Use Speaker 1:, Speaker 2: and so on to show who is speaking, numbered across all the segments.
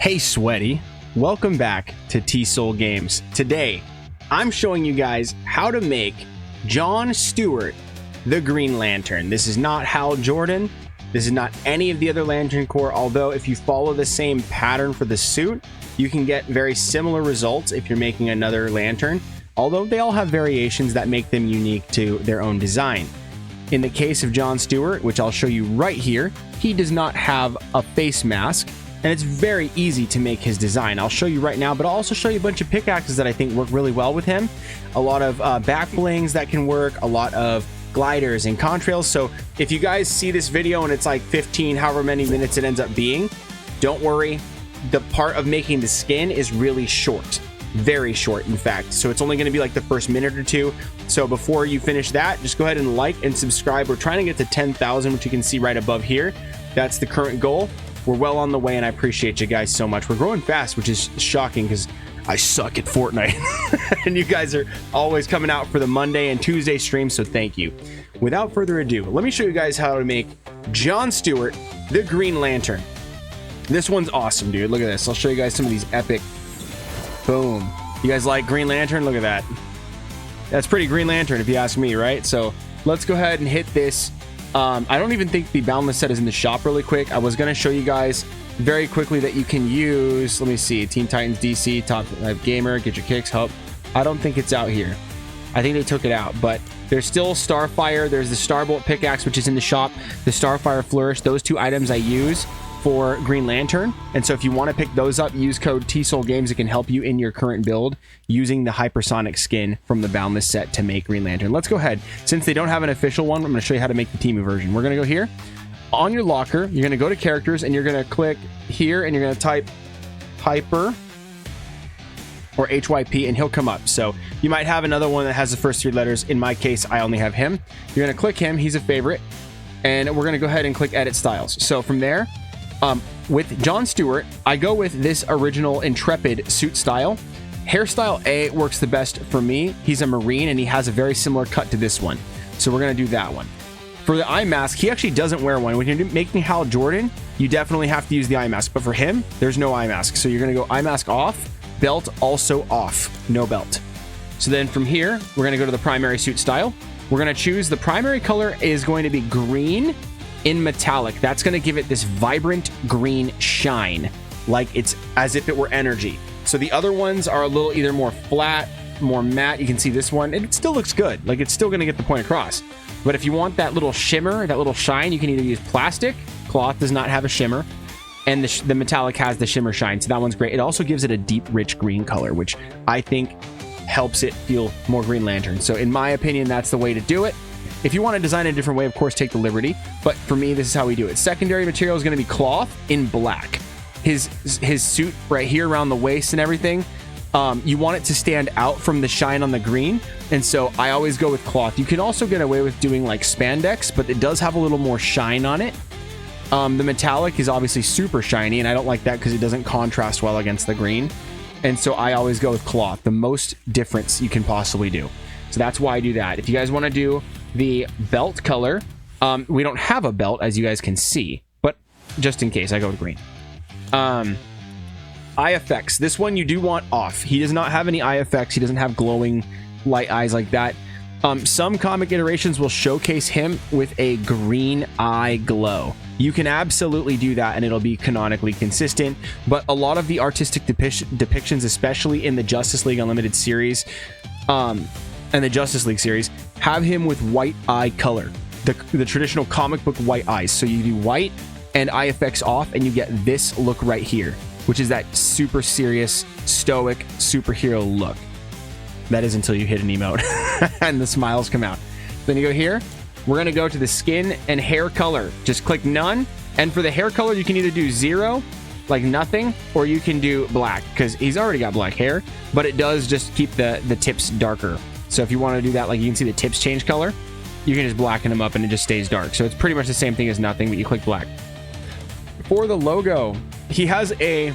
Speaker 1: Hey Sweaty, welcome back to T-Soul Games. Today, I'm showing you guys how to make John Stewart the Green Lantern. This is not Hal Jordan. This is not any of the other Lantern Corps, although if you follow the same pattern for the suit, you can get very similar results if you're making another lantern, although they all have variations that make them unique to their own design. In the case of John Stewart, which I'll show you right here, he does not have a face mask, and it's very easy to make his design. I'll show you right now, but I'll also show you a bunch of pickaxes that I think work really well with him. A lot of back blings that can work, a lot of gliders and contrails. So if you guys see this video and it's like 15, however many minutes it ends up being, don't worry. The part of making the skin is really short. Very short, in fact. So it's only going to be like the first minute or two. So before you finish that, just go ahead and like and subscribe. We're trying to get to 10,000, which you can see right above here. That's the current goal. We're well on the way, and I appreciate you guys so much. We're growing fast, which is shocking because I suck at Fortnite. And you guys are always coming out for the Monday and Tuesday streams, so thank you. Without further ado, let me show you guys how to make John Stewart the Green Lantern. This one's awesome, dude. Look at this. I'll show you guys some of these epic. Boom. You guys like Green Lantern? Look at that. That's pretty Green Lantern if you ask me, right? So let's go ahead and hit this. I don't even think the Boundless set is in the shop really quick. I was going to show you guys very quickly that you can use, let me see, Teen Titans DC, Top Gamer, Get Your Kicks, Help. I don't think it's out here. I think they took it out, but there's still Starfire. There's the Starbolt Pickaxe, which is in the shop. The Starfire Flourish. Those two items I use for Green Lantern. And so if you want to pick those up, use code T-Soul Games. It can help you in your current build using the Hypersonic skin from the Boundless set to make Green Lantern. Let's go ahead. Since they don't have an official one, I'm going to show you how to make the Temu version. We're going to go here. On your locker, you're going to go to characters and you're going to click here and you're going to type Hyper or HYP and he'll come up. So you might have another one that has the first three letters. In my case, I only have him. You're going to click him. He's a favorite. And we're going to go ahead and click Edit Styles. So from there, with John Stewart, I go with this original Intrepid suit style. Hairstyle A works the best for me. He's a Marine and he has a very similar cut to this one. So we're going to do that one. For the eye mask, he actually doesn't wear one. When you're making Hal Jordan, you definitely have to use the eye mask. But for him, there's no eye mask. So you're going to go eye mask off, belt also off, no belt. So then from here, we're going to go to the primary suit style. We're going to choose the primary color is going to be green in metallic. That's going to give it this vibrant green shine, like it's as if it were energy. So the other ones are a little either more flat, more matte. You can see this one, it still looks good. Like it's still going to get the point across. But if you want that little shimmer, that little shine, you can either use plastic. Cloth does not have a shimmer, and the metallic has the shimmer shine. So that one's great. It also gives it a deep, rich green color, which I think helps it feel more Green Lantern. So in my opinion, that's the way to do it. If you want to design it a different way, of course, take the liberty. But for me, this is how we do it. Secondary material is going to be cloth in black. His suit right here around the waist and everything, you want it to stand out from the shine on the green. And so I always go with cloth. You can also get away with doing like spandex, but it does have a little more shine on it. The metallic is obviously super shiny, and I don't like that because it doesn't contrast well against the green. And so I always go with cloth, the most difference you can possibly do. So that's why I do that. If you guys want to do the belt color, we don't have a belt, as you guys can see, but just in case, I go with green. Eye effects. This one you do want off. He does not have any eye effects. He doesn't have glowing light eyes like that. Some comic iterations will showcase him with a green eye glow. You can absolutely do that and it'll be canonically consistent, but a lot of the artistic depictions, especially in the Justice League Unlimited series and the Justice League series, have him with white eye color, the traditional comic book white eyes. So you do white and eye effects off and you get this look right here, which is that super serious, stoic superhero look. That is until you hit an emote and the smiles come out. Then you go here. We're going to go to the skin and hair color. Just click none. And for the hair color, you can either do 0, like nothing, or you can do black because he's already got black hair, but it does just keep the tips darker. So if you want to do that, like you can see the tips change color, you can just blacken them up and it just stays dark. So it's pretty much the same thing as nothing, but you click black. For the logo, he has a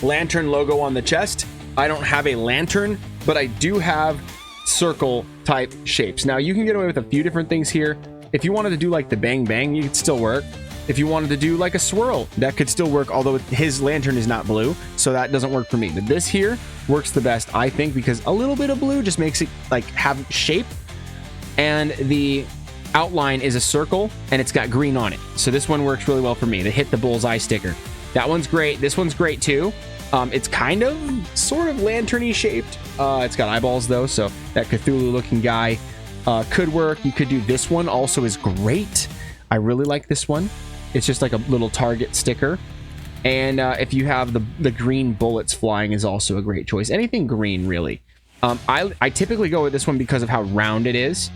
Speaker 1: lantern logo on the chest. I don't have a lantern, but I do have circle type shapes. Now you can get away with a few different things here. If you wanted to do like the bang bang, you could still work. If you wanted to do like a swirl, that could still work, although his lantern is not blue, so that doesn't work for me. But this here works the best, I think, because a little bit of blue just makes it like have shape, and the outline is a circle, and it's got green on it. So this one works really well for me to hit the bullseye sticker. That one's great. This one's great too. It's kind of sort of lantern-y shaped. It's got eyeballs though, so that Cthulhu-looking guy could work. You could do this one, also is great. I really like this one. It's just like a little target sticker. And if you have the green bullets flying is also a great choice. Anything green, really. I typically go with this one because of how round it is.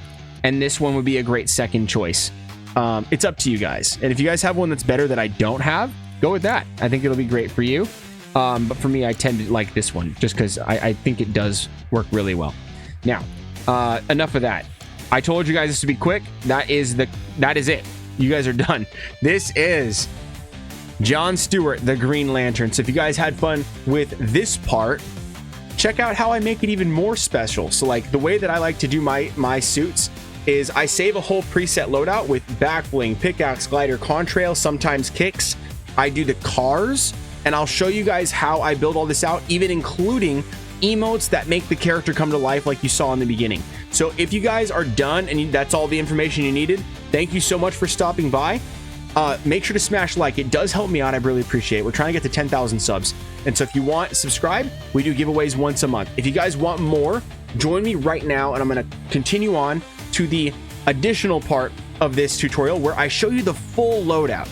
Speaker 1: And this one would be a great second choice. It's up to you guys. And if you guys have one that's better that I don't have, go with that. I think it'll be great for you. But for me, I tend to like this one just because I think it does work really well. Now, enough of that. I told you guys this to be quick. That is it. You guys are done. This is John Stewart, the Green Lantern. So if you guys had fun with this part, check out how I make it even more special. So like the way that I like to do my suits is I save a whole preset loadout with back bling, pickaxe, glider, contrail, sometimes kicks. I do the cars, and I'll show you guys how I build all this out, even including emotes that make the character come to life like you saw in the beginning. So if you guys are done and that's all the information you needed, thank you so much for stopping by. Make sure to smash like. It does help me out. I really appreciate it. We're trying to get to 10,000 subs. And so if you want, subscribe. We do giveaways once a month. If you guys want more, join me right now, and I'm going to continue on to the additional part of this tutorial where I show you the full loadout.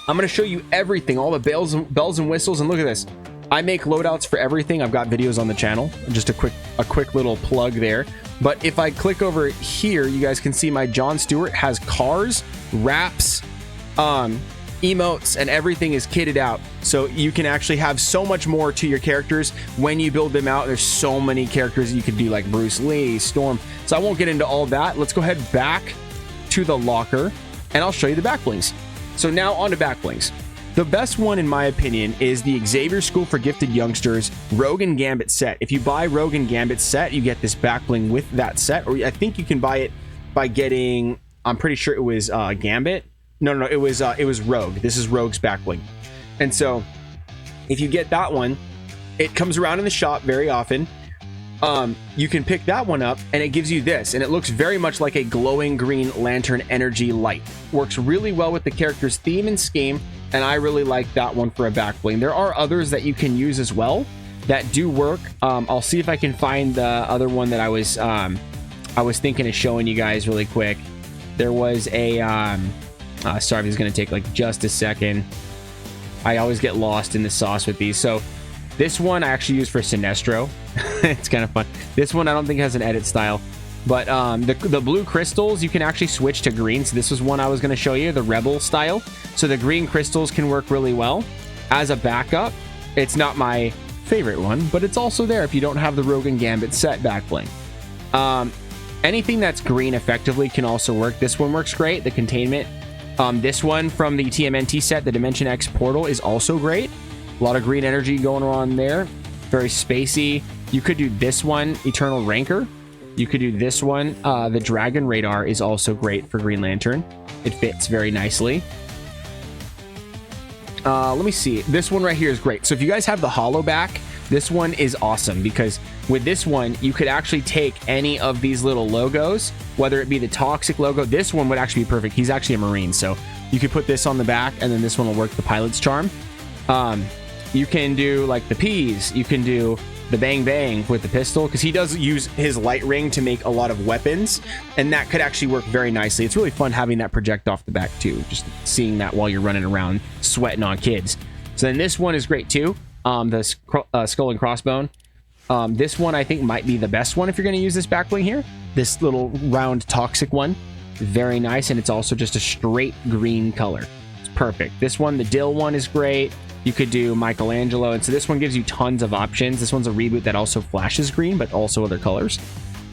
Speaker 1: I'm going to show you everything, all the bells and whistles. And look at this. I make loadouts for everything. I've got videos on the channel. Just a quick little plug there. But if I click over here, you guys can see my John Stewart has cars, wraps, emotes, and everything is kitted out. So you can actually have so much more to your characters when you build them out. There's so many characters you could do, like Bruce Lee, Storm. So I won't get into all that. Let's go ahead back to the locker, and I'll show you the back blings. So now on to back blings. The best one, in my opinion, is the Xavier School for Gifted Youngsters Rogue and Gambit set. If you buy Rogue and Gambit set, you get this back bling with that set, or I think you can buy it by getting, I'm pretty sure it was Gambit. No, it was Rogue. This is Rogue's back bling. And so if you get that one, it comes around in the shop very often. You can pick that one up, and it gives you this, and it looks very much like a glowing green lantern energy light. Works really well with the character's theme and scheme, and I really like that one for a back bling. There are others that you can use as well that do work. I'll see if I can find the other one that I was thinking of showing you guys really quick. There was a sorry, it's going to take like just a second. I always get lost in the sauce with these. So this one I actually use for Sinestro. It's kind of fun. This one I don't think has an edit style, but the blue crystals you can actually switch to green. So this was one I was going to show you, the Rebel style. So the green crystals can work really well as a backup. It's not my favorite one, but it's also there if you don't have the Rogue and Gambit set back bling. Anything that's green effectively can also work. This one works great. The containment. This one from the TMNT set, the Dimension X portal, is also great. A lot of green energy going on there. Very spacey. You could do this one, Eternal Rancor. You could do this one. The Dragon Radar is also great for Green Lantern. It fits very nicely. Let me see. This one right here is great. So if you guys have the hollow back, this one is awesome because with this one, you could actually take any of these little logos, whether it be the Toxic logo. This one would actually be perfect. He's actually a Marine, so you could put this on the back, and then this one will work the Pilot's Charm. You can do like the P's. You can do the Bang Bang with the pistol because he does use his light ring to make a lot of weapons, and that could actually work very nicely. It's really fun having that project off the back too, just seeing that while you're running around sweating on kids. So then this one is great too. The Skull and Crossbone. This one I think might be the best one if you're going to use this back bling here. This little round Toxic one, very nice, and it's also just a straight green color. It's perfect. This one, the Dill one, is great. You could do Michelangelo, and so this one gives you tons of options. This one's a reboot that also flashes green, but also other colors.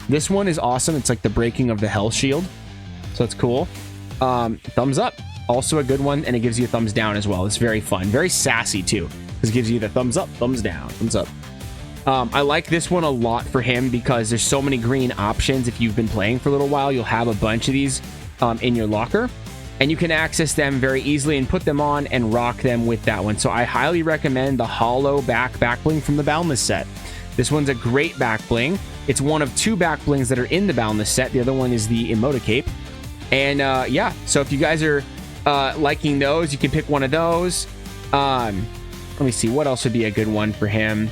Speaker 1: This one is awesome. It's like the breaking of the Hell Shield, so it's cool. Thumbs up, also a good one, and it gives you a thumbs down as well. It's very fun, very sassy too, because it gives you the thumbs up, thumbs down, thumbs up. I like this one a lot for him because there's so many green options. If you've been playing for a little while, you'll have a bunch of these in your locker. and you can access them very easily and put them on and rock them with that one. So I highly recommend the hollow back bling from the Boundless set. This one's a great back bling. It's one of 2 back blings that are in the Boundless set. The other one is the Emote Cape. And yeah, so if you guys are liking those, you can pick one of those. Let me see, what else would be a good one for him?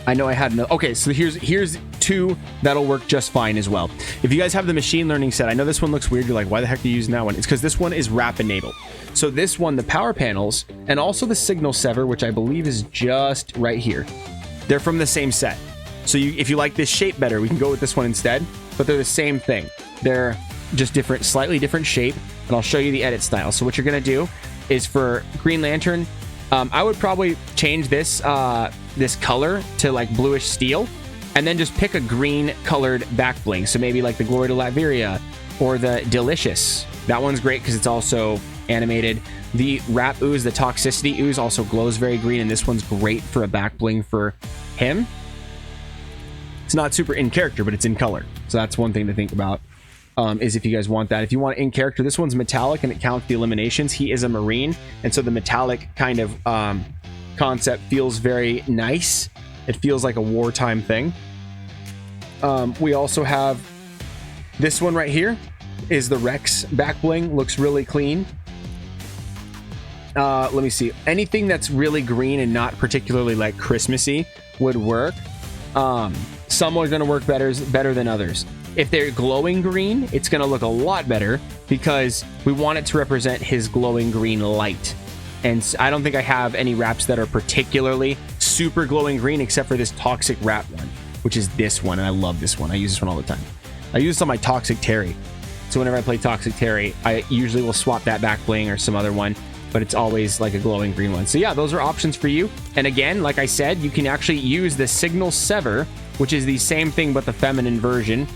Speaker 1: I know I had another. Okay, so here's 2 that'll work just fine as well. If you guys have the machine learning set, I know this one looks weird. You're like, why the heck are you using that one? It's because this one is wrap enabled. So this one, the power panels, and also the signal sever, which I believe is just right here. They're from the same set. So if you like this shape better, we can go with this one instead. But they're the same thing. They're just different, slightly different shape. And I'll show you the edit style. So what you're gonna do is for Green Lantern, I would probably change this this color to like bluish steel, and then just pick a green colored back bling. So maybe like the Glory to Latveria or the Delicious. That one's great because it's also animated. The Wrap Ooze, the Toxicity Ooze, also glows very green, and this one's great for a back bling for him. It's not super in character, but it's in color. So that's one thing to think about. Is if you guys want that. If you want in character, this one's metallic and it counts the eliminations. He is a Marine, and so the metallic kind of concept feels very nice. It feels like a wartime thing. We also have this one right here is the Rex back bling. Looks really clean. Let me see. Anything that's really green and not particularly like Christmassy would work. Some are going to work better than others. If they're glowing green, it's going to look a lot better because we want it to represent his glowing green light. And I don't think I have any wraps that are particularly super glowing green except for this toxic wrap one, which is this one. And I love this one. I use this one all the time. I use this on my Toxic Terry. So whenever I play Toxic Terry, I usually will swap that back bling or some other one, but it's always like a glowing green one. So yeah, those are options for you. And again, like I said, you can actually use the Signal Sever, which is the same thing but the feminine version,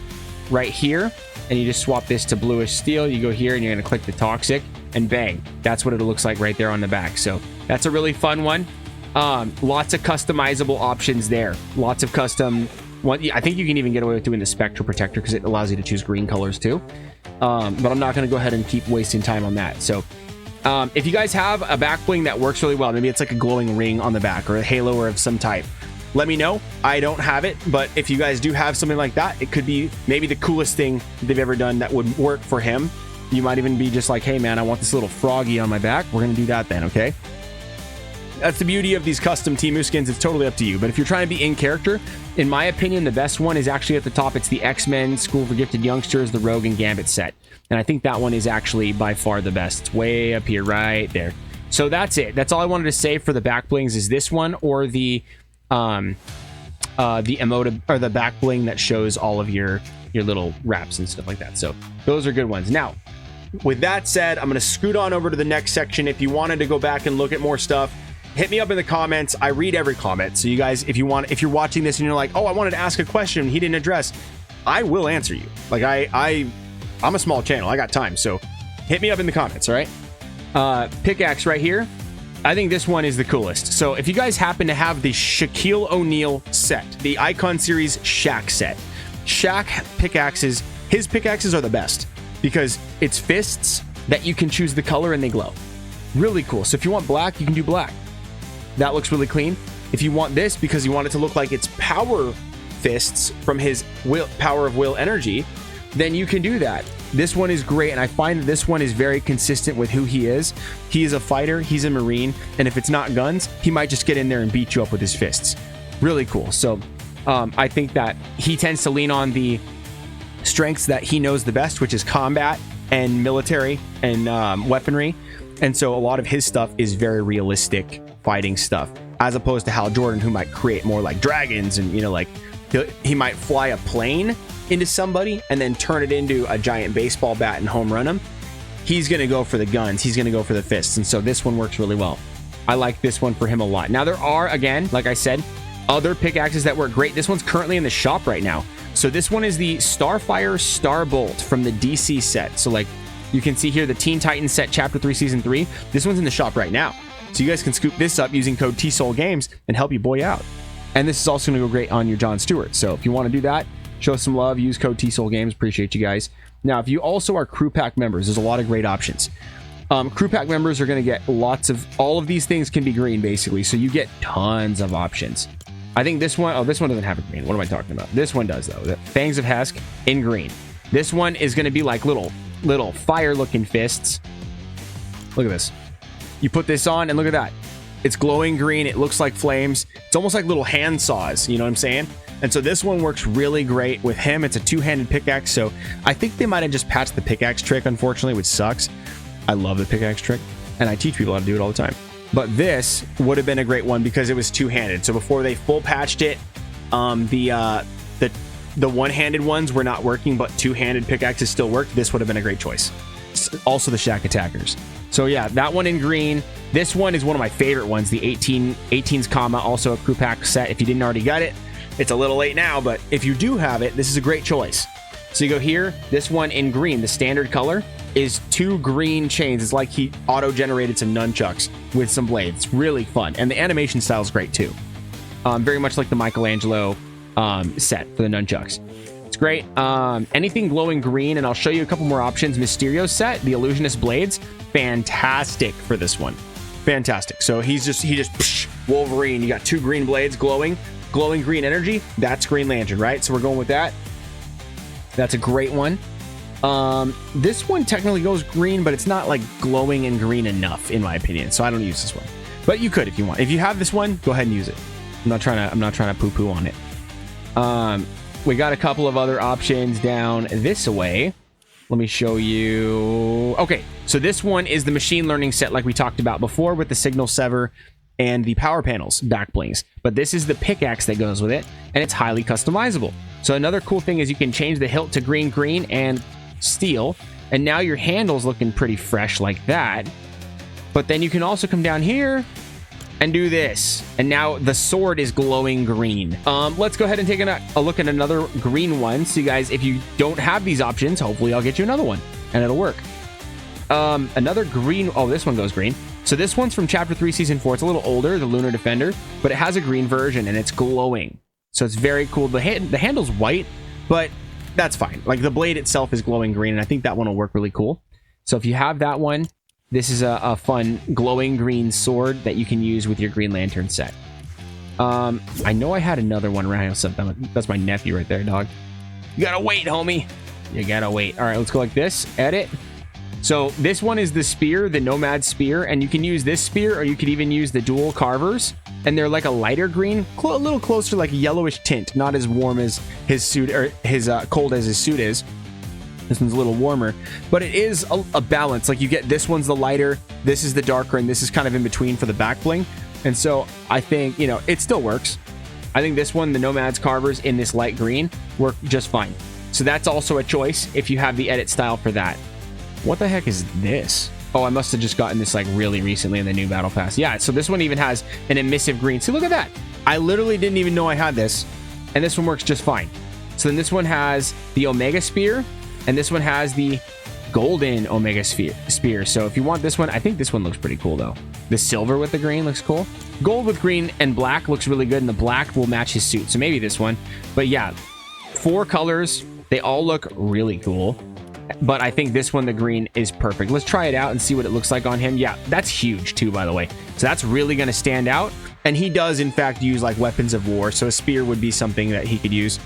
Speaker 1: right here, and you just swap this to bluish steel. You go here and you're going to click the toxic, and bang, that's what it looks like right there on the back. So that's a really fun one. Lots of customizable options there. Lots of custom one. I think you can even get away with doing the spectral protector because it allows you to choose green colors too. But I'm not going to go ahead and keep wasting time on that. So if you guys have a back bling that works really well, maybe it's like a glowing ring on the back or a halo or of some type, let me know. I don't have it, but if you guys do have something like that, it could be maybe the coolest thing they've ever done that would work for him. You might even be just like, hey man, I want this little froggy on my back. We're going to do that then, okay? That's the beauty of these custom Temu skins. It's totally up to you. But if you're trying to be in character, in my opinion, the best one is actually at the top. It's the X-Men, School for Gifted Youngsters, the Rogue and Gambit set. And I think that one is actually by far the best. It's way up here, right there. So that's it. That's all I wanted to say for the back blings is this one or the emote or the back bling that shows all of your little wraps and stuff like that. So those are good ones. Now, with that said, I'm going to scoot on over to the next section. If you wanted to go back and look at more stuff, hit me up in the comments. I read every comment. So you guys, if you're watching this and you're like, oh, I wanted to ask a question he didn't address, I will answer you. Like I'm a small channel. I got time. So hit me up in the comments. All right. Pickaxe right here. I think this one is the coolest. So if you guys happen to have the Shaquille O'Neal set, the Icon Series Shaq set, Shaq pickaxes, his pickaxes are the best because it's fists that you can choose the color and they glow. Really cool. So if you want black, you can do black. That looks really clean. If you want this because you want it to look like it's power fists from his power of will energy, then you can do that. This one is great, and I find that this one is very consistent with who he is. He is a fighter, he's a Marine, and if it's not guns, he might just get in there and beat you up with his fists. Really cool. So I think that he tends to lean on the strengths that he knows the best, which is combat and military and weaponry. And so a lot of his stuff is very realistic fighting stuff, as opposed to Hal Jordan, who might create more like dragons and, like he might fly a plane into somebody and then turn it into a giant baseball bat and home run him. He's going to go for the guns. He's going to go for the fists. And so this one works really well. I like this one for him a lot. Now there are, again, like I said, other pickaxes that work great. This one's currently in the shop right now. So this one is the Starfire Starbolt from the DC set. So like you can see here, the Teen Titans set Chapter 3 Season 3. This one's in the shop right now. So you guys can scoop this up using code TSOULGAMES and help you boy out. And this is also going to go great on your John Stewart. So if you want to do that, show us some love, use code TSOULGAMES. Appreciate you guys. Now, if you also are crew pack members, there's a lot of great options. Crew pack members are going to get lots of, all of these things can be green basically, so you get tons of options. I think this one, oh, this one doesn't have a green. What am I talking about? This one does though. The Fangs of Hesk in green. This one is going to be like little fire looking fists. Look at this. You put this on and look at that. It's glowing green. It looks like flames. It's almost like little hand saws. You know what I'm saying? And so this one works really great with him. It's a two-handed pickaxe. So I think they might have just patched the pickaxe trick, unfortunately, which sucks. I love the pickaxe trick, and I teach people how to do it all the time. But this would have been a great one because it was two-handed. So before they full patched it, the one-handed ones were not working, but two-handed pickaxes still worked. This would have been a great choice. Also the Shack Attackers. So yeah, that one in green. This one is one of my favorite ones, the 18's comma, also a crew pack set. If you didn't already get it, it's a little late now, but if you do have it, this is a great choice. So you go here, this one in green, the standard color is 2 green chains. It's like he auto-generated some nunchucks with some blades. It's really fun. And the animation style is great too. Very much like the Michelangelo set for the nunchucks. It's great. Anything glowing green, and I'll show you a couple more options. Mysterio set, the Illusionist blades, fantastic for this one. Fantastic. So he just psh, Wolverine. You got 2 green blades glowing green energy. That's Green Lantern, right? So we're going with that. That's a great one. This one technically goes green, but it's not like glowing and green enough in my opinion. So I don't use this one, but you could if you want. If you have this one, go ahead and use it. I'm not trying to poo-poo on it. We got a couple of other options down this way. Let me show you. Okay, so this one is the machine learning set like we talked about before with the signal sever and the power panels back blings. But this is the pickaxe that goes with it, and it's highly customizable. So another cool thing is you can change the hilt to green and steel, and now your handle's looking pretty fresh like that. But then you can also come down here and do this, and now the sword is glowing green. Let's go ahead and take a look at another green one. So you guys, if you don't have these options, hopefully I'll get you another one and it'll work. Another green, oh, this one goes green. So this one's from Chapter 3, Season 4. It's a little older, the Lunar Defender, but it has a green version and it's glowing. So it's very cool. The handle's white, but that's fine. Like the blade itself is glowing green, and I think that one will work really cool. So if you have that one, this is a fun glowing green sword that you can use with your Green Lantern set. I know I had another one around. That's my nephew right there, dog. You gotta wait, homie. You gotta wait. All right, let's go like this. Edit. So this one is the spear, the Nomad spear, and you can use this spear, or you could even use the dual carvers, and they're like a lighter green, a little closer, like a yellowish tint, not as warm as his suit, or his cold as his suit is. This one's a little warmer, but it is a balance. Like you get, this one's the lighter, this is the darker, and this is kind of in between for the back bling. And so I think, you know, it still works. I think this one, the Nomad's carvers in this light green, work just fine. So that's also a choice if you have the edit style for that. What the heck is this? Oh, I must have just gotten this like really recently in the new battle pass. Yeah, so this one even has an emissive green. See, look at that. I literally didn't even know I had this, and this one works just fine. So then this one has the Omega Spear, and this one has the golden Omega Spear. So if you want this one, I think this one looks pretty cool though. The silver with the green looks cool. Gold with green and black looks really good, and the black will match his suit. So maybe this one. But yeah, 4 colors. They all look really cool. But I think this one, the green, is perfect. Let's try it out and see what it looks like on him. Yeah, that's huge too, by the way. So that's really going to stand out. And he does, in fact, use like weapons of war. So a spear would be something that he could use.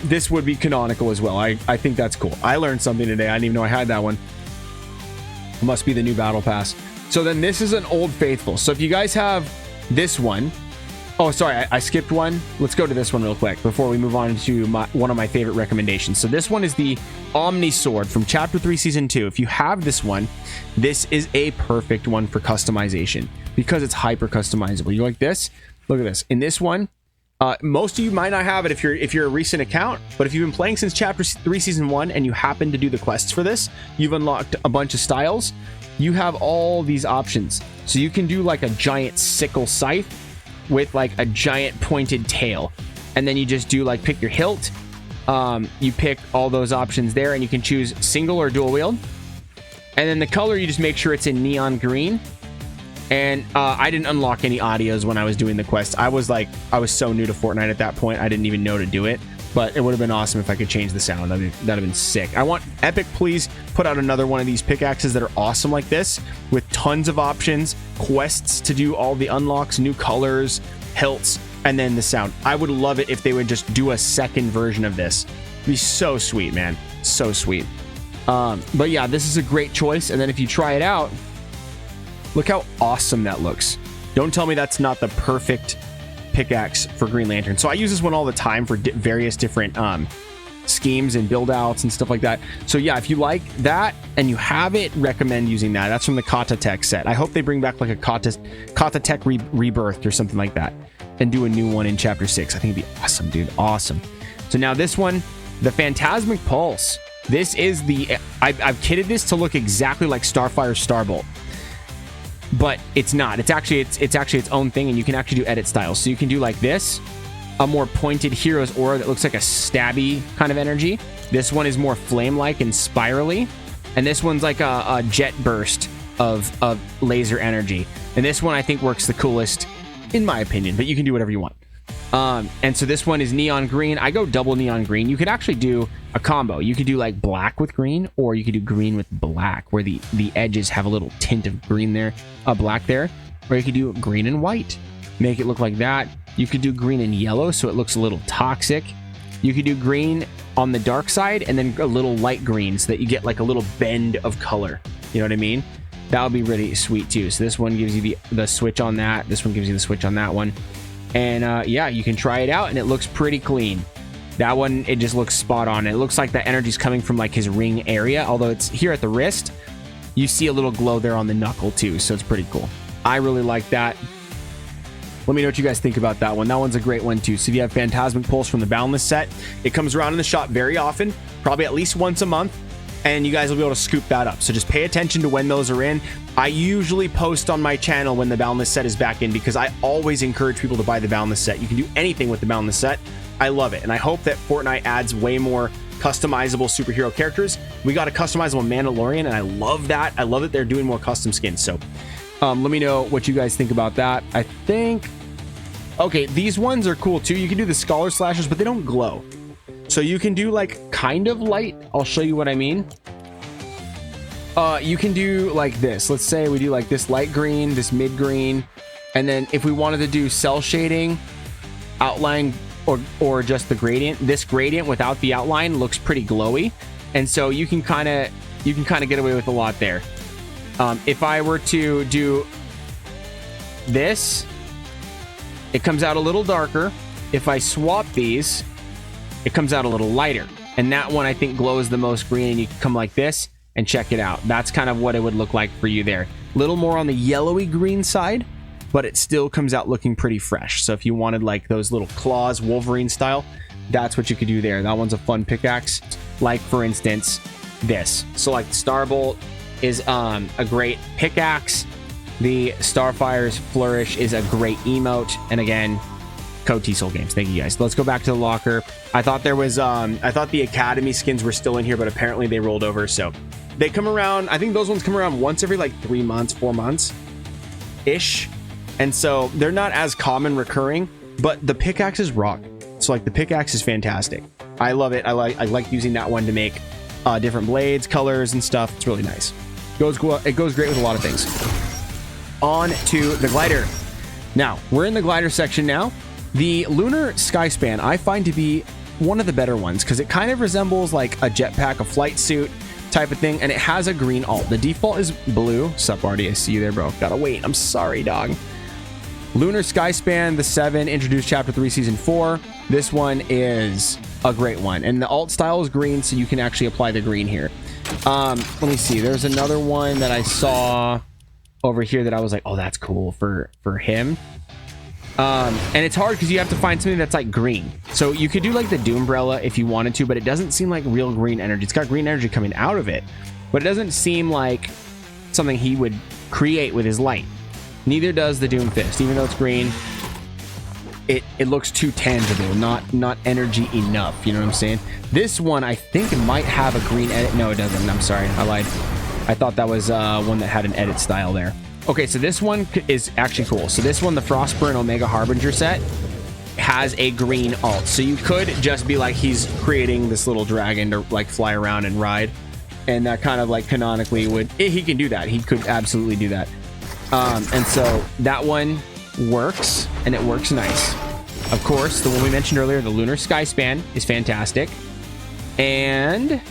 Speaker 1: This would be canonical as well. I think that's cool. I learned something today. I didn't even know I had that one. It must be the new battle pass. So then this is an Old Faithful. So if you guys have this one... Oh, sorry, I skipped one. Let's go to this one real quick before we move on to one of my favorite recommendations. So this one is the Omni Sword from Chapter 3, Season 2. If you have this one, this is a perfect one for customization because it's hyper customizable. You like this? Look at this. In this one, most of you might not have it if you're a recent account, but if you've been playing since Chapter 3, Season 1 and you happen to do the quests for this, you've unlocked a bunch of styles. You have all these options. So you can do like a giant sickle scythe with like a giant pointed tail, and then you just do like pick your hilt. You pick all those options there, and you can choose single or dual wield, and then the color you just make sure it's in neon green. And I didn't unlock any audios when I was doing the quest. I was so new to Fortnite at that point, I didn't even know to do it. but it would have been awesome if I could change the sound. That'd have been sick. I want Epic, please put out another one of these pickaxes that are awesome like this, with tons of options, quests to do all the unlocks, new colors, hilts, and then the sound. I would love it if they would just do a second version of this. It'd be so sweet, man. So sweet. But yeah, this is a great choice. And then if you try it out, look how awesome that looks. Don't tell me that's not the perfect pickaxe for Green Lantern. So I use this one all the time for various different schemes and build outs and stuff like that. So yeah, if you like that and you have it, recommend using that. That's from the Kata Tech set. I hope they bring back like a Kata Tech Rebirthed or something like that and do a new one in chapter 6. I think it'd be awesome, dude. Awesome. So now this one, the Phantasmic Pulse. This is the... I've kitted this to look exactly like Starfire Starbolt, but it's not. It's actually its own thing, and you can actually do edit styles. So you can do like this, a more pointed hero's aura that looks like a stabby kind of energy. This one is more flame-like and spirally, and this one's like a jet burst of laser energy. And this one I think works the coolest, in my opinion, but you can do whatever you want. And so this one is neon green. I go double neon green. You could actually do a combo. You could do like black with green, or you could do green with black, where the edges have a little tint of green there, black there. Or you could do green and white, make it look like that. You could do green and yellow, so it looks a little toxic. You could do green on the dark side, and then a little light green, so that you get like a little bend of color. You know what I mean? That would be really sweet too. So this one gives you the switch on that. This one gives you the switch on that one. And yeah, you can try it out, and it looks pretty clean. That one, it just looks spot on. It looks like the energy's coming from like his ring area, although it's here at the wrist. You see a little glow there on the knuckle too, so it's pretty cool. I really like that. Let me know what you guys think about that one. That one's a great one too. So if you have Phantasmic Pulse from the Boundless set, it comes around in the shop very often, probably at least once a month, and you guys will be able to scoop that up. So just pay attention to when those are in. I usually post on my channel when the Boundless set is back in, because I always encourage people to buy the Boundless set. You can do anything with the Boundless set. I love it. And I hope that Fortnite adds way more customizable superhero characters. We got a customizable Mandalorian, and I love that. I love that they're doing more custom skins. So let me know what you guys think about that. I think... Okay, these ones are cool too. You can do the Scholar Slashers, but they don't glow. So you can do like kind of light. I'll show you what I mean. You can do like this. Let's say we do like this light green, this mid green, and then if we wanted to do cell shading, outline, or just the gradient, this gradient without the outline looks pretty glowy, and so you can kind of get away with a lot there. If I were to do this, it comes out a little darker. If I swap these, it comes out a little lighter. And that one I think glows the most green, and you can come like this and check it out. That's kind of what it would look like for you there. A little more on the yellowy green side, but it still comes out looking pretty fresh. So if you wanted like those little claws, Wolverine style, that's what you could do there. That one's a fun pickaxe. Like for instance, this. So like Starbolt is a great pickaxe. The Starfire's Flourish is a great emote. And again, code TSOL Games. Thank you guys. Let's go back to the locker. I thought there was I thought the Academy skins were still in here, but apparently they rolled over. So they come around. I think those ones come around once every like 3 months, 4 months ish. And so they're not as common recurring, but the pickaxes rock. So like the pickaxe is fantastic. I love it. I like using that one to make different blades, colors and stuff. It's really nice. It goes great with a lot of things. On to the glider. Now, we're in the glider section now. The Lunar Skyspan I find to be one of the better ones, because it kind of resembles like a jetpack, a flight suit type of thing, and it has a green alt. The default is blue. Sup, Artie? I see you there, bro. Gotta wait. I'm sorry, dog. Lunar Skyspan, the 7, introduced Chapter 3, Season 4. This one is a great one. And the alt style is green, so you can actually apply the green here. Let me see. There's another one that I saw over here that I was like, oh, that's cool for him. And it's hard because you have to find something that's like green. So you could do like the Doombrella if you wanted to, but it doesn't seem like real green energy. It's got green energy coming out of it, but it doesn't seem like something he would create with his light. Neither does the Doom Fist. Even though it's green, it looks too tangible, not energy enough. You know what I'm saying? This one, I think it might have a green edit. No, it doesn't. I'm sorry. I lied. I thought that was one that had an edit style there. Okay, so this one is actually cool. So this one, the Frostburn Omega Harbinger set, has a green alt. So you could just be like, he's creating this little dragon to like fly around and ride. And that kind of like canonically would, he can do that. He could absolutely do that. And so that one works, and it works nice. Of course, the one we mentioned earlier, the Lunar Sky Span, is fantastic. And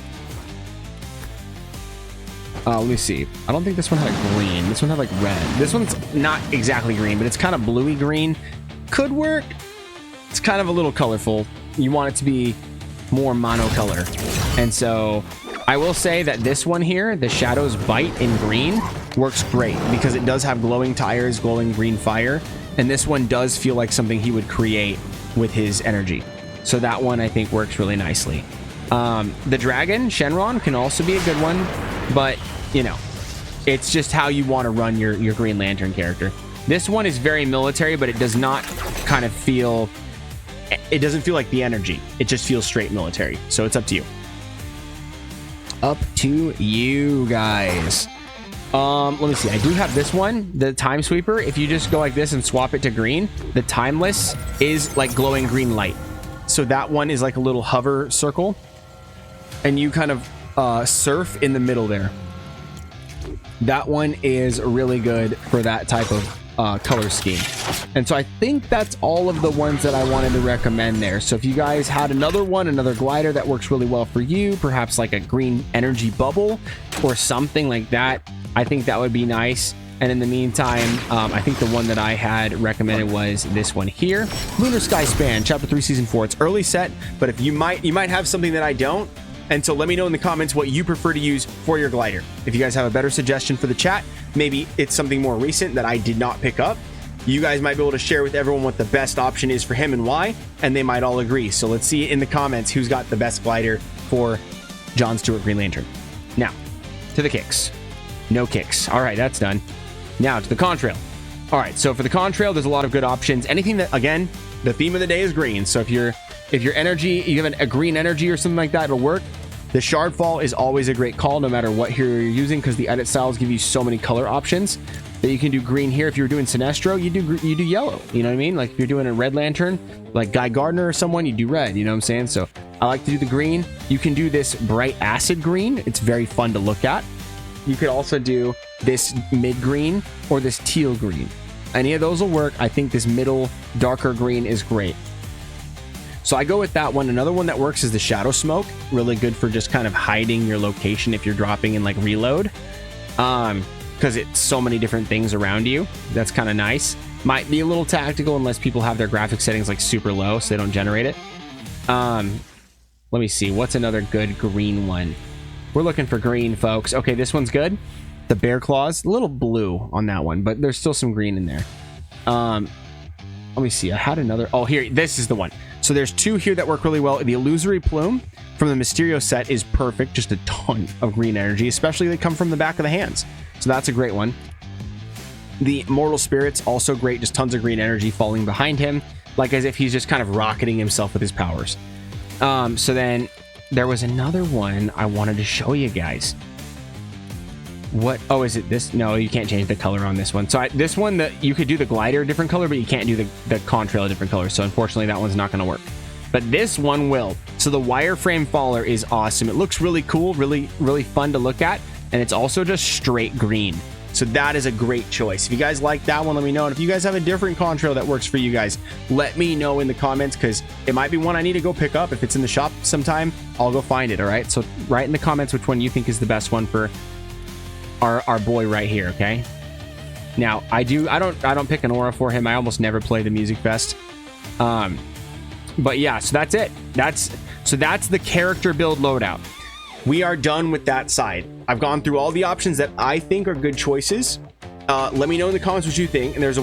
Speaker 1: let me see. I don't think this one had green. This one had like red. This one's not exactly green, but it's kind of bluey green. Could work. It's kind of a little colorful. You want it to be more monocolor. And so I will say that this one here, the Shadow's Bite in green, works great because it does have glowing tires, glowing green fire. And this one does feel like something he would create with his energy. So that one I think works really nicely. The dragon, Shenron, can also be a good one, but you know, it's just how you want to run your Green Lantern character. This one is very military, but it does not kind of feel, it doesn't feel like the energy. It just feels straight military. So it's up to you. Up to you guys. Let me see. I do have this one, the Time Sweeper. If you just go like this and swap it to green, the Timeless is like glowing green light. So that one is like a little hover circle, and you kind of surf in the middle there. That one is really good for that type of color scheme. And so I think that's all of the ones that I wanted to recommend there. So if you guys had another one, another glider that works really well for you, perhaps like a green energy bubble or something like that, I think that would be nice. And in the meantime, I think the one that I had recommended was this one here, Lunar Sky Span, Chapter 3, Season 4. It's early set, but if you might have something that I don't. And so let me know in the comments what you prefer to use for your glider. If you guys have a better suggestion for the chat, maybe it's something more recent that I did not pick up. You guys might be able to share with everyone what the best option is for him and why, and they might all agree. So let's see in the comments who's got the best glider for John Stewart Green Lantern. Now, to the kicks. No kicks. All right, that's done. Now to the contrail. All right, so for the contrail, there's a lot of good options. Anything that, again, the theme of the day is green. So if your energy, you have a green energy or something like that, it'll work. The Shardfall is always a great call no matter what hero you're using, because the edit styles give you so many color options that you can do green here. If you're doing Sinestro, you do yellow. You know what I mean? Like if you're doing a Red Lantern, like Guy Gardner or someone, you do red. You know what I'm saying? So I like to do the green. You can do this bright acid green. It's very fun to look at. You could also do this mid green or this teal green. Any of those will work. I think this middle darker green is great. So I go with that one. Another one that works is the Shadow Smoke. Really good for just kind of hiding your location if you're dropping in like reload. Because it's so many different things around you. That's kind of nice. Might be a little tactical unless people have their graphic settings like super low so they don't generate it. Let me see. What's another good green one? We're looking for green, folks. Okay, this one's good. The Bear Claws. A little blue on that one, but there's still some green in there. Let me see. I had another. Oh, here. This is the one. So there's two here that work really well. The Illusory Plume from the Mysterio set is perfect. Just a ton of green energy, especially they come from the back of the hands. So that's a great one. The Mortal Spirit's also great. Just tons of green energy falling behind him, like as if he's just kind of rocketing himself with his powers. So then there was another one I wanted to show you guys. What? Oh, is it this? No, you can't change the color on this one. So this one, that you could do the glider a different color, but you can't do the contrail a different color. So unfortunately, that one's not going to work. But this one will. So the wireframe faller is awesome. It looks really cool, really, really fun to look at. And it's also just straight green. So that is a great choice. If you guys like that one, let me know. And if you guys have a different contrail that works for you guys, let me know in the comments, because it might be one I need to go pick up. If it's in the shop sometime, I'll go find it. All right. So write in the comments which one you think is the best one for our boy right here. Okay. Now I don't pick an aura for him. I almost never play the Music Fest. But yeah, so that's it. That's the character build loadout. We are done with that side. I've gone through all the options that I think are good choices. Let me know in the comments what you think. And there's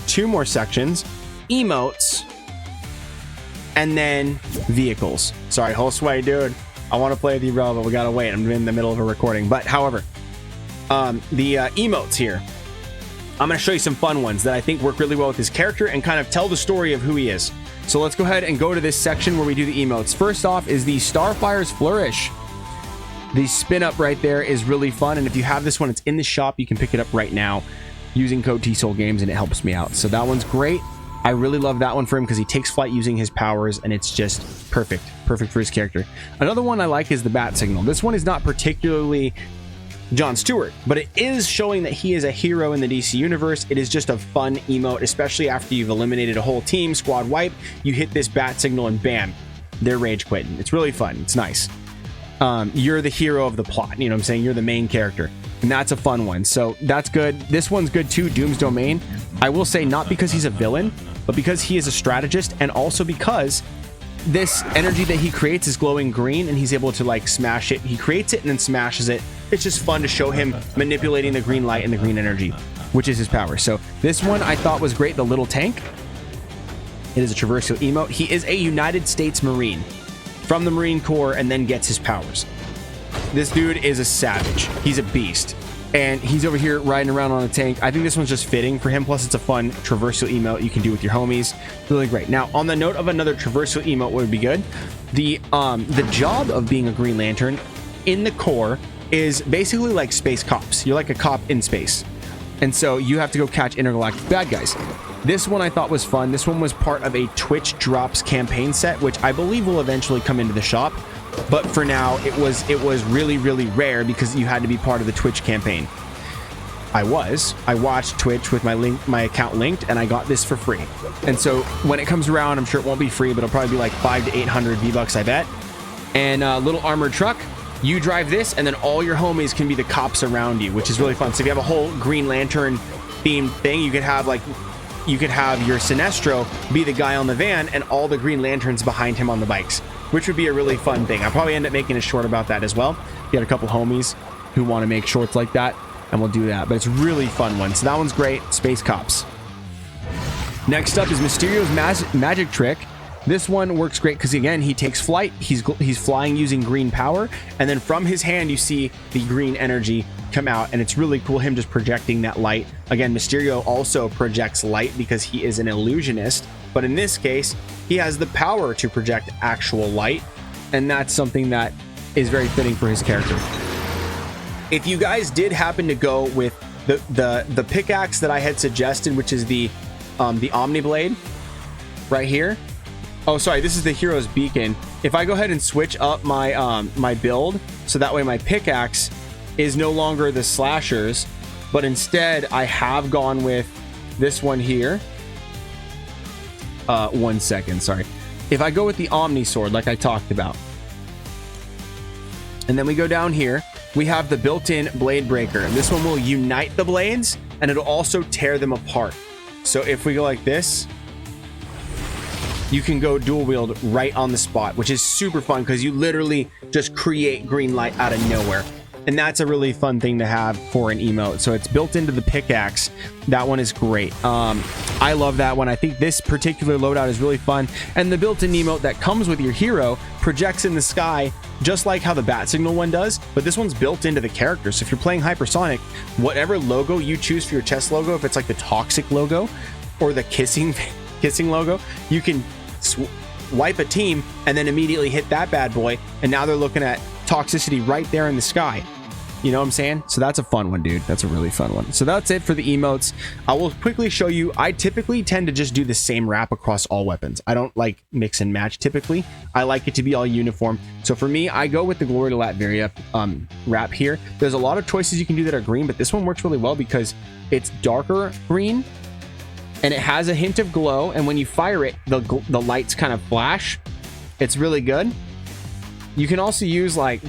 Speaker 1: two more sections: emotes, and then vehicles. Sorry, whole sway, dude. I want to play with you, bro, but we gotta wait. I'm in the middle of a recording. But however, the emotes here, I'm gonna show you some fun ones that I think work really well with his character and kind of tell the story of who he is. So let's go ahead and go to this section where we do the emotes. First off is the Starfire's Flourish. The spin up right there is really fun. And if you have this one, it's in the shop. You can pick it up right now using code TSOLGames, and it helps me out. So that one's great. I really love that one for him because he takes flight using his powers, and it's just perfect for his character. Another one I like is the bat signal. This one is not particularly John Stewart, but it is showing that he is a hero in the DC universe. It is just a fun emote, especially after you've eliminated a whole team, squad wipe. You hit this bat signal and bam, they're rage quitting. It's really fun. It's nice. You're the hero of the plot. You know what I'm saying? You're the main character. And that's a fun one. So that's good. This one's good too, Doom's Domain. I will say not because he's a villain, but because he is a strategist, and also because this energy that he creates is glowing green and he's able to like smash it. He creates it and then smashes it. It's just fun to show him manipulating the green light and the green energy, which is his power. So this one I thought was great, the little tank. It is a traversal emote. He is a United States Marine from the Marine Corps and then gets his powers. This dude is a savage. He's a beast. And he's over here riding around on a tank. I think this one's just fitting for him. Plus, it's a fun traversal emote you can do with your homies. Really great. Now, on the note of another traversal emote would be good. The job of being a Green Lantern in the Corps is basically like space cops. You're like a cop in space. And so you have to go catch intergalactic bad guys. This one I thought was fun. This one was part of a Twitch Drops campaign set, which I believe will eventually come into the shop. But for now, it was really, really rare because you had to be part of the Twitch campaign. I watched Twitch with my account linked, and I got this for free. And so when it comes around, I'm sure it won't be free, but it'll probably be like 500 to 800 V-Bucks, I bet. And a little armored truck. You drive this, and then all your homies can be the cops around you, which is really fun. So if you have a whole Green Lantern themed thing, you could have your Sinestro be the guy on the van, and all the Green Lanterns behind him on the bikes, which would be a really fun thing. I'll probably end up making a short about that as well. You got a couple homies who want to make shorts like that, and we'll do that. But it's a really fun one. So that one's great. Space Cops. Next up is Mysterio's magic trick. This one works great because, again, he takes flight. He's flying using green power, and then from his hand you see the green energy come out, and it's really cool, him just projecting that light. Again, Mysterio also projects light because he is an illusionist, but in this case he has the power to project actual light, and that's something that is very fitting for his character. If you guys did happen to go with the pickaxe that I had suggested, which is the Omni Blade right here. Oh, sorry, this is the Hero's Beacon. If I go ahead and switch up my my build, so that way my pickaxe is no longer the slashers, but instead I have gone with this one here. 1 second, sorry. If I go with the Omni Sword, like I talked about, and then we go down here, we have the built-in Blade Breaker, and this one will unite the blades, and it'll also tear them apart. So if we go like this, you can go dual wield right on the spot, which is super fun because you literally just create green light out of nowhere. And that's a really fun thing to have for an emote. So it's built into the pickaxe. That one is great. I love that one. I think this particular loadout is really fun. And the built-in emote that comes with your hero projects in the sky, just like how the bat signal one does, but this one's built into the character. So if you're playing Hypersonic, whatever logo you choose for your chest logo, if it's like the toxic logo or the kissing logo, you can wipe a team and then immediately hit that bad boy, and now they're looking at toxicity right there in the sky. You know what I'm saying? So that's a fun one, dude. That's a really fun one. So that's it for the emotes. I will quickly show you. I typically tend to just do the same wrap across all weapons. I don't like mix and match typically. I like it to be all uniform. So for me, I go with the Glory to Latveria wrap here. There's a lot of choices you can do that are green, but this one works really well because it's darker green and it has a hint of glow, and when you fire it, the lights kind of flash. It's really good. You can also use, like,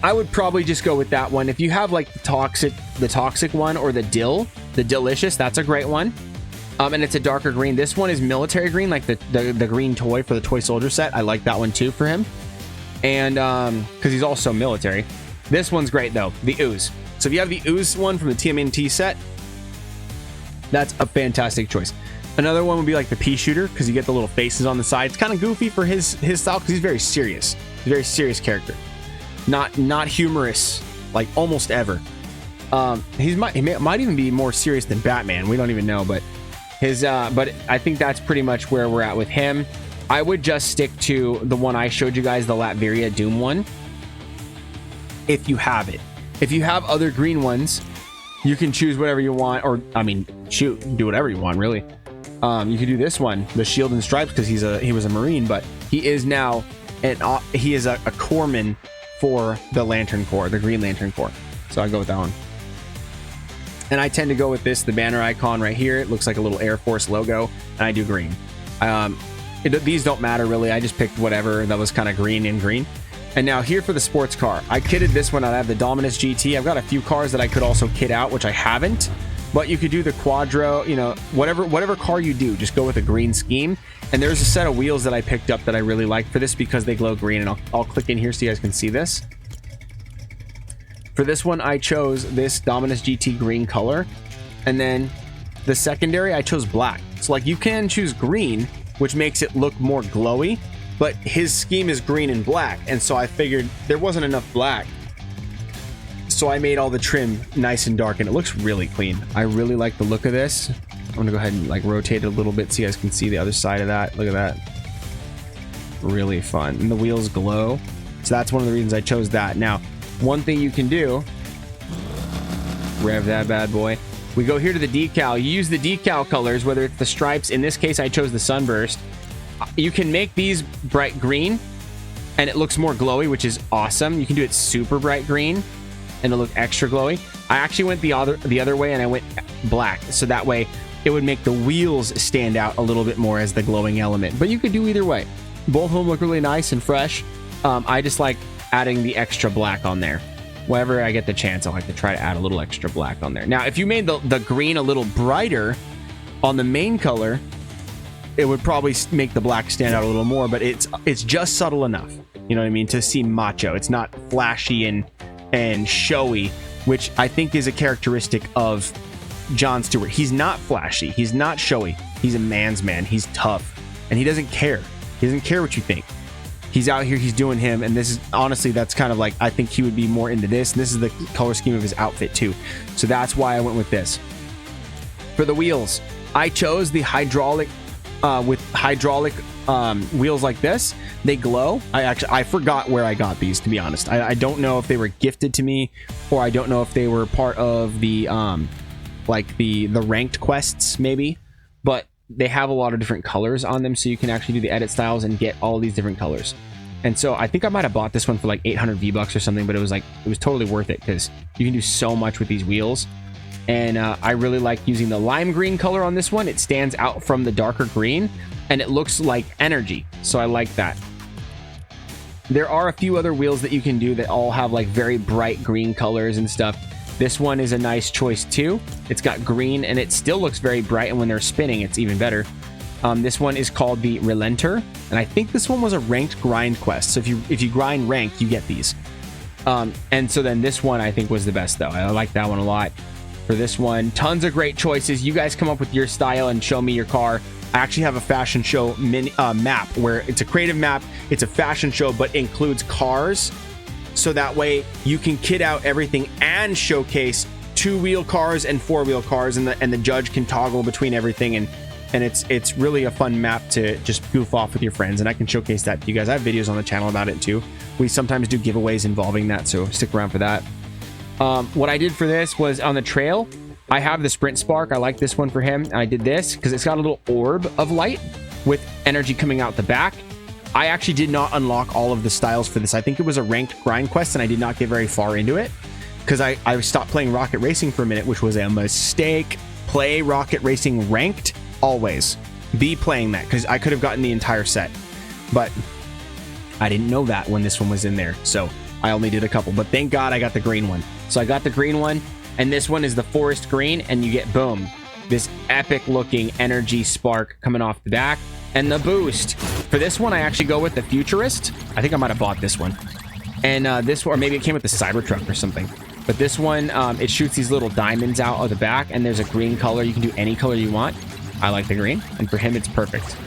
Speaker 1: I would probably just go with that one. If you have like the toxic one, or the delicious, that's a great one. And it's a darker green. This one is military green, like the green toy for the toy soldier set. I like that one too for him, and because he's also military. This one's great though, the ooze. So if you have the ooze one from the TMNT set, that's a fantastic choice. Another one would be like the pea shooter, because you get the little faces on the side. It's kind of goofy for his style because he's very serious. He's a very serious character, not humorous like almost ever. He might even be more serious than Batman. We don't even know, but but I think that's pretty much where we're at with him. I would just stick to the one I showed you guys, the Latveria Doom one, if you have it. If you have other green ones, you can choose whatever you want, or I mean, shoot, do whatever you want really. You could do this one, the shield and stripes, because he was a Marine, but he is now a corpsman for the Lantern Corps, the Green Lantern Corps. So I go with that one. And I tend to go with this, the banner icon right here. It looks like a little Air Force logo, and I do green. These don't matter really. I just picked whatever that was kind of green and green. And now here for the sports car. I kitted this one out. I have the Dominus GT. I've got a few cars that I could also kit out, which I haven't. But you could do the Quadro, you know, whatever car you do, just go with a green scheme. And there's a set of wheels that I picked up that I really like for this because they glow green. And I'll click in here so you guys can see this. For this one, I chose this Dominus GT green color. And then the secondary, I chose black. So like you can choose green, which makes it look more glowy. But his scheme is green and black. And so I figured there wasn't enough black. So I made all the trim nice and dark, and it looks really clean. I really like the look of this. I'm gonna go ahead and like rotate it a little bit so you guys can see the other side of that. Look at that. Really fun. And the wheels glow. So that's one of the reasons I chose that. Now, one thing you can do, rev that bad boy. We go here to the decal. You use the decal colors, whether it's the stripes. In this case, I chose the sunburst. You can make these bright green, and it looks more glowy, which is awesome. You can do it super bright green, and it'll look extra glowy. I actually went the other way, and I went black, so that way it would make the wheels stand out a little bit more as the glowing element. But you could do either way. Both of them look really nice and fresh. I just like adding the extra black on there. Whenever I get the chance, I like to try to add a little extra black on there. Now, if you made the green a little brighter on the main color, it would probably make the black stand out a little more, but it's just subtle enough, you know what I mean, to seem macho. It's not flashy and showy, which I think is a characteristic of John Stewart. He's not flashy. He's not showy. He's a man's man. He's tough, and he doesn't care. He doesn't care what you think. He's out here. He's doing him, and this is honestly, that's kind of like, I think he would be more into this. And this is the color scheme of his outfit too. So that's why I went with this. For the wheels, I chose the hydraulic wheels like this. They glow. I forgot where I got these, to be honest. I don't know if they were gifted to me, or I don't know if they were part of the like the ranked quests maybe, but they have a lot of different colors on them, so you can actually do the edit styles and get all these different colors. And so I think I might have bought this one for like 800 V-Bucks or something, but it was totally worth it because you can do so much with these wheels. And I really like using the lime green color on this one. It stands out from the darker green, and it looks like energy. So I like that. There are a few other wheels that you can do that all have like very bright green colors and stuff. This one is a nice choice too. It's got green, and it still looks very bright, and when they're spinning, it's even better. This one is called the Relenter, and I think this one was a ranked grind quest. So if you grind ranked, you get these. And so then this one I think was the best though. I like that one a lot. For this one, tons of great choices. You guys come up with your style and show me your car. I actually have a fashion show map where it's a creative map. It's a fashion show, but includes cars. So that way you can kit out everything and showcase 2-wheel cars and 4-wheel cars, and the judge can toggle between everything, and it's really a fun map to just goof off with your friends, and I can showcase that to you guys. I have videos on the channel about it too. We sometimes do giveaways involving that, so stick around for that. What I did for this was on the trail, I have the Sprint Spark. I like this one for him. I did this because it's got a little orb of light with energy coming out the back. I actually did not unlock all of the styles for this. I think it was a ranked grind quest, and I did not get very far into it because I stopped playing Rocket Racing for a minute, which was a mistake. Play Rocket Racing ranked always. Be playing that because I could have gotten the entire set, but I didn't know that when this one was in there, so I only did a couple. But thank God I got the green one. So I got the green one, and this one is the forest green, and you get, boom, this epic looking energy spark coming off the back. And the boost for this one, I actually go with the Futurist. I think I might have bought this one, and this one, or maybe it came with the Cybertruck or something. But this one, it shoots these little diamonds out of the back, and there's a green color. You can do any color you want. I like the green, and for him, it's perfect.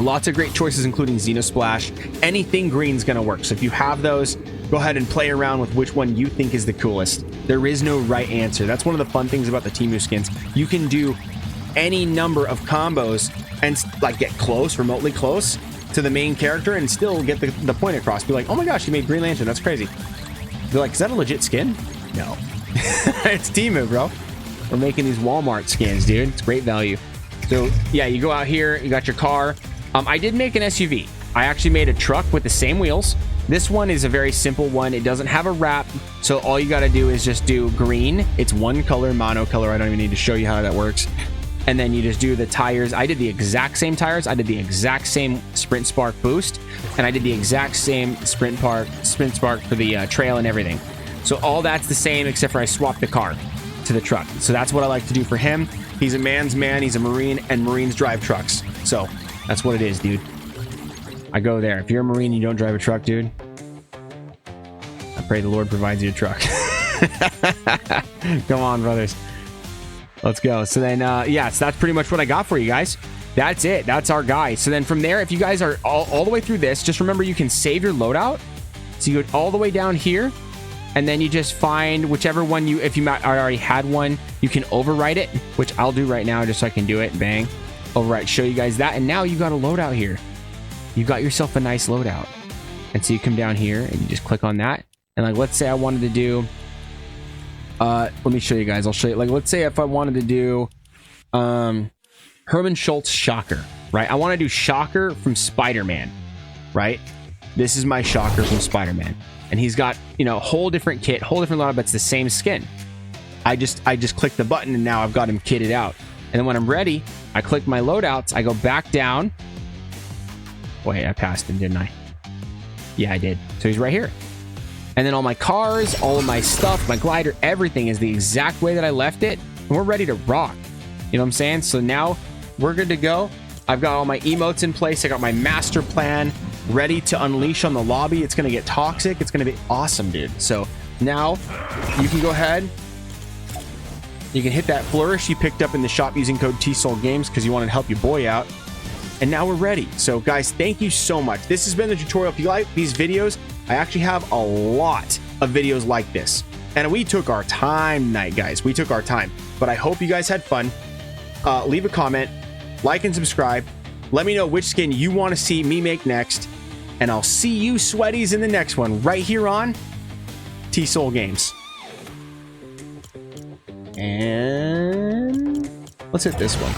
Speaker 1: Lots of great choices, including Xenosplash. Anything green's gonna work. So if you have those, go ahead and play around with which one you think is the coolest. There is no right answer. That's one of the fun things about the Temu skins. You can do any number of combos and like get close, remotely close to the main character, and still get the point across. Be like, oh my gosh, you made Green Lantern. That's crazy. They're like, is that a legit skin? No. It's Temu, bro. We're making these Walmart skins, dude. It's great value. So yeah, you go out here, you got your car. I did make an SUV. I actually made a truck with the same wheels. This one is a very simple one. It doesn't have a wrap, so all you got to do is just do green. It's one color, monocolor. I don't even need to show you how that works. And then you just do the tires. I did the exact same tires. I did the exact same Sprint Spark boost, and I did the exact same Sprint Spark for the trail and everything. So all that's the same, except for I swapped the car to the truck. So that's what I like to do for him. He's a man's man. He's a Marine, and Marines drive trucks. So that's what it is, dude. I go there. If you're a Marine and you don't drive a truck, dude, I pray the Lord provides you a truck. Come on, brothers. Let's go. So then, yeah, so that's pretty much what I got for you guys. That's it. That's our guy. So then from there, if you guys are all the way through this, just remember you can save your loadout. So you go all the way down here, and then you just find whichever one you, if you already had one, you can overwrite it, which I'll do right now just so I can do it. Bang. Overwrite, show you guys that. And now you got a loadout here. You got yourself a nice loadout. And so you come down here and you just click on that. And like, let's say I wanted to do, let me show you guys. I'll show you. Like, let's say if I wanted to do Herman Schultz Shocker, right? I want to do Shocker from Spider-Man, right? This is my Shocker from Spider-Man. And he's got, you know, a whole different kit, whole different loadout, but it's the same skin. I just click the button and now I've got him kitted out. And then when I'm ready, I click my loadouts. I go back down. Wait, I passed him, didn't I? Yeah, I did. So he's right here. And then all my cars, all of my stuff, my glider, everything is the exact way that I left it. And we're ready to rock. You know what I'm saying? So now we're good to go. I've got all my emotes in place. I got my master plan ready to unleash on the lobby. It's going to get toxic. It's going to be awesome, dude. So now you can go ahead. You can hit that flourish you picked up in the shop using code TSOLGames because you wanted to help your boy out. And now we're ready. So guys, thank you so much. This has been the tutorial. If you like these videos, I actually have a lot of videos like this. And we took our time tonight, guys. We took our time. But I hope you guys had fun. Leave a comment, like and subscribe. Let me know which skin you want to see me make next. And I'll see you sweaties in the next one right here on T-Soul Games. And let's hit this one.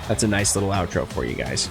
Speaker 1: That's a nice little outro for you guys.